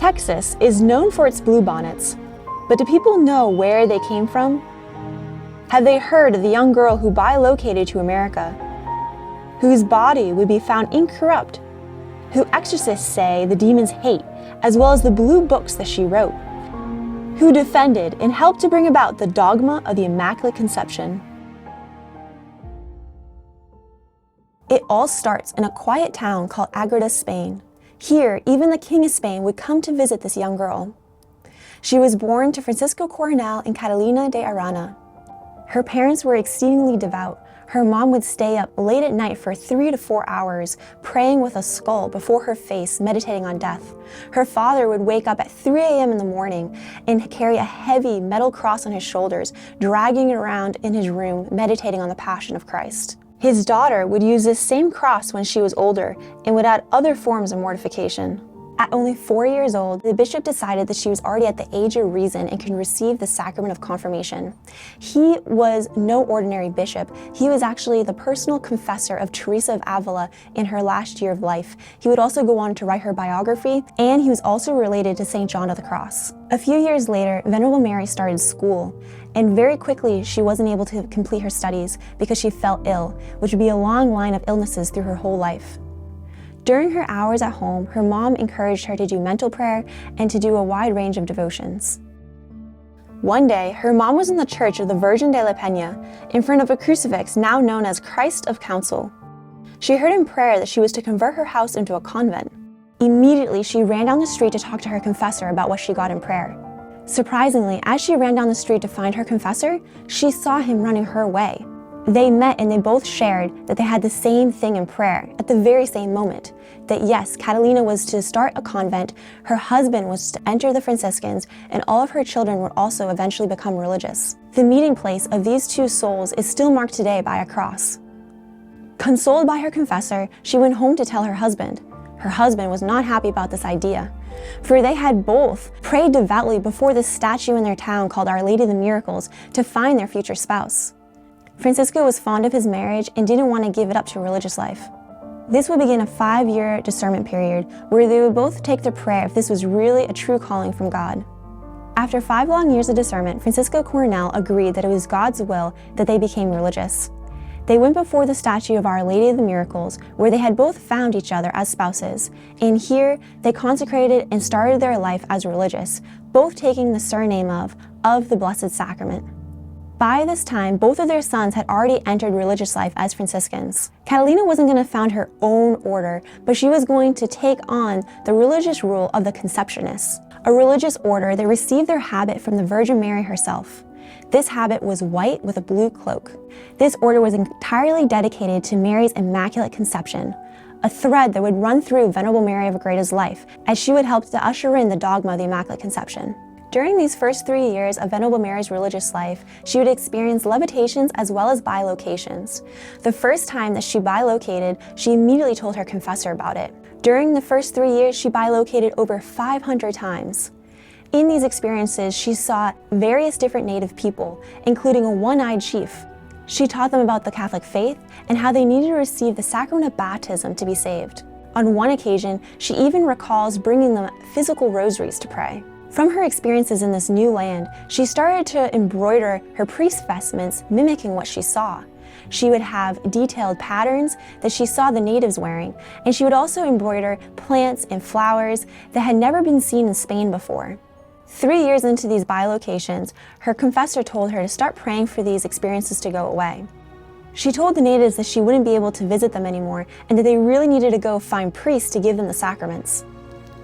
Texas is known for its bluebonnets, but do people know where they came from? Have they heard of the young girl who bilocated to America, whose body would be found incorrupt, who exorcists say the demons hate, as well as the blue books that she wrote, who defended and helped to bring about the dogma of the Immaculate Conception? It all starts in a quiet town called Agreda, Spain. Here, even the King of Spain would come to visit this young girl. She was born to Francisco Coronel and Catalina de Arana. Her parents were exceedingly devout. Her mom would stay up late at night for 3 to 4 hours, praying with a skull before her face, meditating on death. Her father would wake up at 3 a.m. in the morning and carry a heavy metal cross on his shoulders, dragging it around in his room, meditating on the Passion of Christ. His daughter would use this same cross when she was older and would add other forms of mortification. At only 4 years old, the bishop decided that she was already at the age of reason and could receive the sacrament of confirmation. He was no ordinary bishop. He was actually the personal confessor of Teresa of Avila in her last year of life. He would also go on to write her biography, and he was also related to St. John of the Cross. A few years later, Venerable Mary started school, and very quickly she wasn't able to complete her studies because she fell ill, which would be a long line of illnesses through her whole life. During her hours at home, her mom encouraged her to do mental prayer and to do a wide range of devotions. One day, her mom was in the Church of the Virgin de la Peña, in front of a crucifix now known as Christ of Counsel. She heard in prayer that she was to convert her house into a convent. Immediately, she ran down the street to talk to her confessor about what she got in prayer. Surprisingly, as she ran down the street to find her confessor, she saw him running her way. They met and they both shared that they had the same thing in prayer at the very same moment. That yes, Catalina was to start a convent, her husband was to enter the Franciscans, and all of her children would also eventually become religious. The meeting place of these two souls is still marked today by a cross. Consoled by her confessor, she went home to tell her husband. Her husband was not happy about this idea, for they had both prayed devoutly before this statue in their town called Our Lady of the Miracles to find their future spouse. Francisco was fond of his marriage and didn't want to give it up to religious life. This would begin a 5-year discernment period where they would both take to prayer if this was really a true calling from God. After 5 long years of discernment, Francisco Coronel agreed that it was God's will that they became religious. They went before the statue of Our Lady of the Miracles, where they had both found each other as spouses, and here they consecrated and started their life as religious, both taking the surname of the Blessed Sacrament. By this time, both of their sons had already entered religious life as Franciscans. Catalina wasn't going to found her own order, but she was going to take on the religious rule of the Conceptionists, a religious order that received their habit from the Virgin Mary herself. This habit was white with a blue cloak. This order was entirely dedicated to Mary's Immaculate Conception, a thread that would run through Venerable Mary of Agreda's life, as she would help to usher in the dogma of the Immaculate Conception. During these first 3 years of Venerable Mary's religious life, she would experience levitations as well as bilocations. The first time that she bilocated, she immediately told her confessor about it. During the first 3 years, she bilocated over 500 times. In these experiences, she saw various different native people, including a one-eyed chief. She taught them about the Catholic faith and how they needed to receive the sacrament of baptism to be saved. On one occasion, she even recalls bringing them physical rosaries to pray. From her experiences in this new land, she started to embroider her priest vestments mimicking what she saw. She would have detailed patterns that she saw the natives wearing, and she would also embroider plants and flowers that had never been seen in Spain before. 3 years into these bilocations, her confessor told her to start praying for these experiences to go away. She told the natives that she wouldn't be able to visit them anymore and that they really needed to go find priests to give them the sacraments.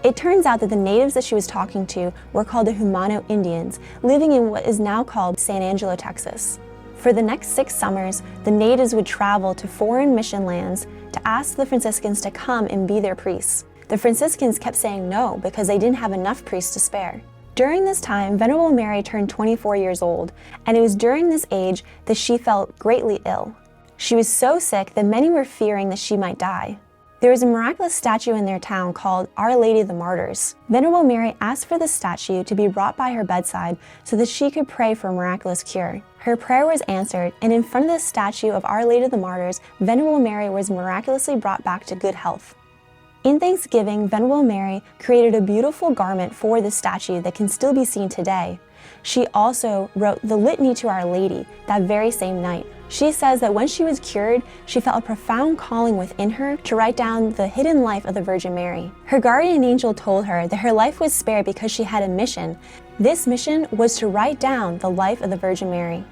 It turns out that the natives that she was talking to were called the Humano Indians, living in what is now called San Angelo, Texas. For the next 6 summers, the natives would travel to foreign mission lands to ask the Franciscans to come and be their priests. The Franciscans kept saying no because they didn't have enough priests to spare. During this time, Venerable Mary turned 24 years old, and it was during this age that she felt greatly ill. She was so sick that many were fearing that she might die. There was a miraculous statue in their town called Our Lady of the Martyrs. Venerable Mary asked for the statue to be brought by her bedside so that she could pray for a miraculous cure. Her prayer was answered, and in front of the statue of Our Lady of the Martyrs, Venerable Mary was miraculously brought back to good health. In thanksgiving, Venerable Mary created a beautiful garment for this statue that can still be seen today. She also wrote the Litany to Our Lady that very same night. She says that when she was cured, she felt a profound calling within her to write down the hidden life of the Virgin Mary. Her guardian angel told her that her life was spared because she had a mission. This mission was to write down the life of the Virgin Mary.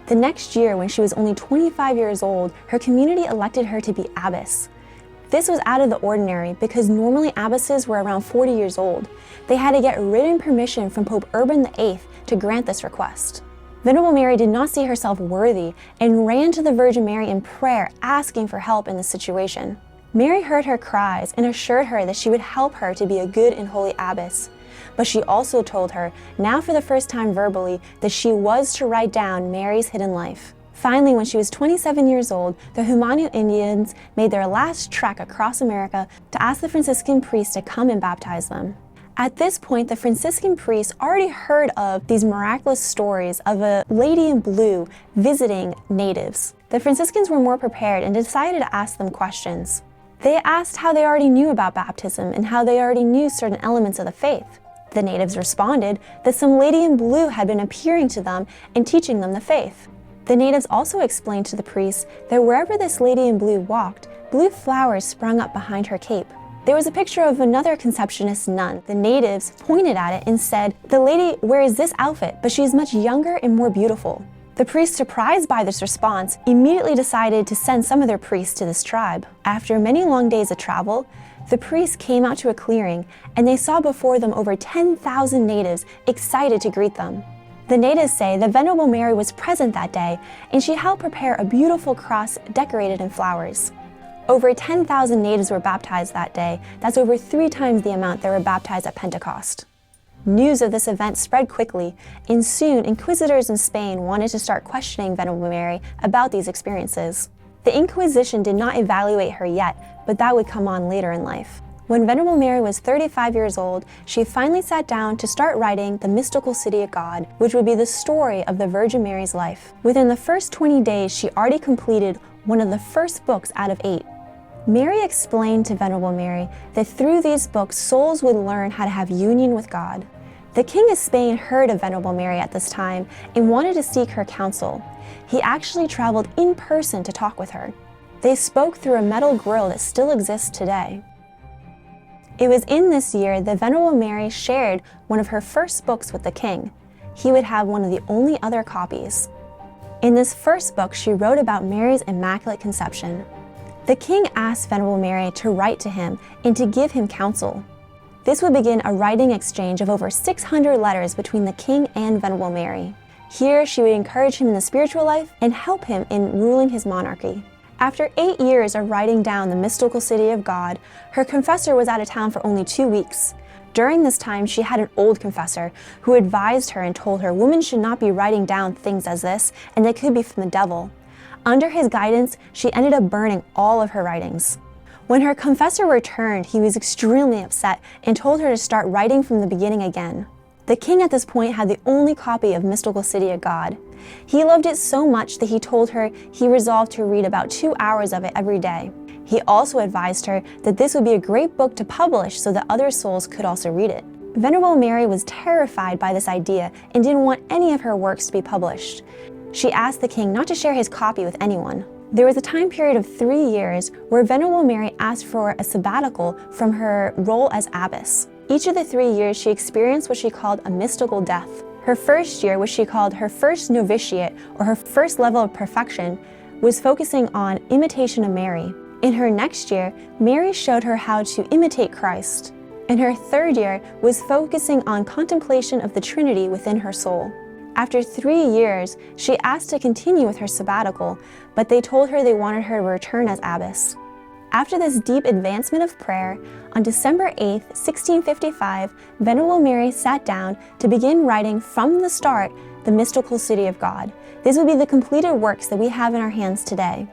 The next year, when she was only 25 years old, her community elected her to be abbess. This was out of the ordinary because normally abbesses were around 40 years old. They had to get written permission from Pope Urban VIII to grant this request. Venerable Mary did not see herself worthy and ran to the Virgin Mary in prayer, asking for help in this situation. Mary heard her cries and assured her that she would help her to be a good and holy abbess. But she also told her, now for the first time verbally, that she was to write down Mary's hidden life. Finally, when she was 27 years old, the Jumano Indians made their last trek across America to ask the Franciscan priest to come and baptize them. At this point, the Franciscan priests already heard of these miraculous stories of a lady in blue visiting natives. The Franciscans were more prepared and decided to ask them questions. They asked how they already knew about baptism and how they already knew certain elements of the faith. The natives responded that some lady in blue had been appearing to them and teaching them the faith. The natives also explained to the priests that wherever this lady in blue walked, blue flowers sprung up behind her cape. There was a picture of another Conceptionist nun. The natives pointed at it and said, "The lady wears this outfit, but she is much younger and more beautiful." The priests, surprised by this response, immediately decided to send some of their priests to this tribe. After many long days of travel, the priests came out to a clearing and they saw before them over 10,000 natives excited to greet them. The natives say that Venerable Mary was present that day and she helped prepare a beautiful cross decorated in flowers. Over 10,000 natives were baptized that day. That's over 3 times the amount that were baptized at Pentecost. News of this event spread quickly, and soon inquisitors in Spain wanted to start questioning Venerable Mary about these experiences. The Inquisition did not evaluate her yet, but that would come on later in life. When Venerable Mary was 35 years old, she finally sat down to start writing The Mystical City of God, which would be the story of the Virgin Mary's life. Within the first 20 days, she already completed one of the first books out of 8. Mary explained to Venerable Mary that through these books, souls would learn how to have union with God. The King of Spain heard of Venerable Mary at this time and wanted to seek her counsel. He actually traveled in person to talk with her. They spoke through a metal grill that still exists today. It was in this year that Venerable Mary shared one of her first books with the king. He would have one of the only other copies. In this first book, she wrote about Mary's Immaculate Conception. The king asked Venerable Mary to write to him and to give him counsel. This would begin a writing exchange of over 600 letters between the king and Venerable Mary. Here, she would encourage him in the spiritual life and help him in ruling his monarchy. After 8 years of writing down the mystical city of God, her confessor was out of town for only 2 weeks. During this time, she had an old confessor who advised her and told her women should not be writing down things as this, and they could be from the devil. Under his guidance, she ended up burning all of her writings. When her confessor returned, he was extremely upset and told her to start writing from the beginning again. The king at this point had the only copy of Mystical City of God. He loved it so much that he told her he resolved to read about 2 hours of it every day. He also advised her that this would be a great book to publish so that other souls could also read it. Venerable Mary was terrified by this idea and didn't want any of her works to be published. She asked the king not to share his copy with anyone. There was a time period of 3 years where Venerable Mary asked for a sabbatical from her role as abbess. Each of the 3 years, she experienced what she called a mystical death. Her first year, which she called her first novitiate, or her first level of perfection, was focusing on imitation of Mary. In her next year, Mary showed her how to imitate Christ. And her third year was focusing on contemplation of the Trinity within her soul. After 3 years, she asked to continue with her sabbatical, but they told her they wanted her to return as abbess. After this deep advancement of prayer, on December 8, 1655, Venerable Mary sat down to begin writing from the start the Mystical City of God. This would be the completed works that we have in our hands today.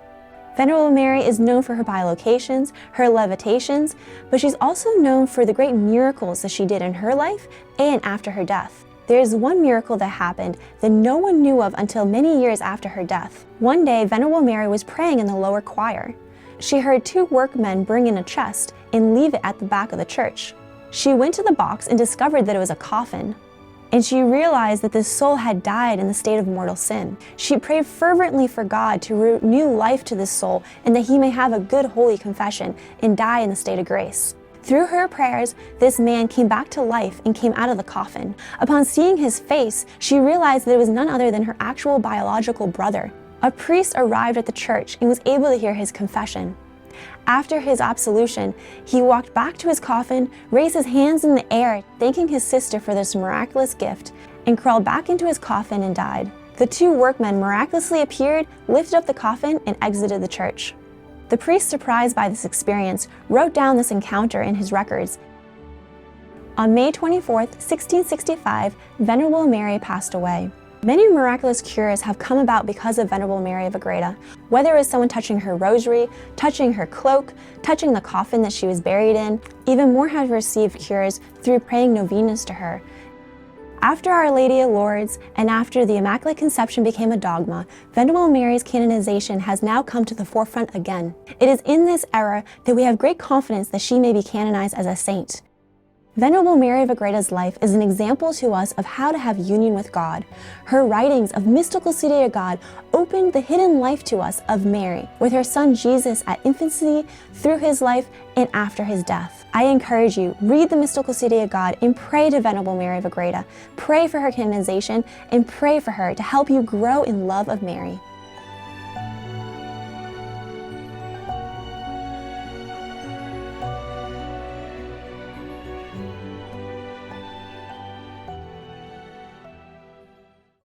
Venerable Mary is known for her bilocations, her levitations, but she's also known for the great miracles that she did in her life and after her death. There is one miracle that happened that no one knew of until many years after her death. One day, Venerable Mary was praying in the lower choir. she heard two workmen bring in a chest and leave it at the back of the church. She went to the box and discovered that it was a coffin, and she realized that this soul had died in the state of mortal sin. She prayed fervently for God to renew life to this soul and that he may have a good holy confession and die in the state of grace. Through her prayers, this man came back to life and came out of the coffin. Upon seeing his face, she realized that it was none other than her actual biological brother. A priest arrived at the church and was able to hear his confession. After his absolution, he walked back to his coffin, raised his hands in the air, thanking his sister for this miraculous gift, and crawled back into his coffin and died. The two workmen miraculously appeared, lifted up the coffin, and exited the church. The priest, surprised by this experience, wrote down this encounter in his records. On May 24, 1665, Venerable Mary passed away. Many miraculous cures have come about because of Venerable Mary of Agreda, whether it was someone touching her rosary, touching her cloak, touching the coffin that she was buried in. Even more have received cures through praying novenas to her. After Our Lady of Lourdes and after the Immaculate Conception became a dogma, Venerable Mary's canonization has now come to the forefront again. It is in this era that we have great confidence that she may be canonized as a saint. Venerable Mary of Agreda's life is an example to us of how to have union with God. Her writings of mystical city of God opened the hidden life to us of Mary, with her son Jesus at infancy, through his life, and after his death. I encourage you, read the mystical city of God and pray to Venerable Mary of Agreda. Pray for her canonization and pray for her to help you grow in love of Mary.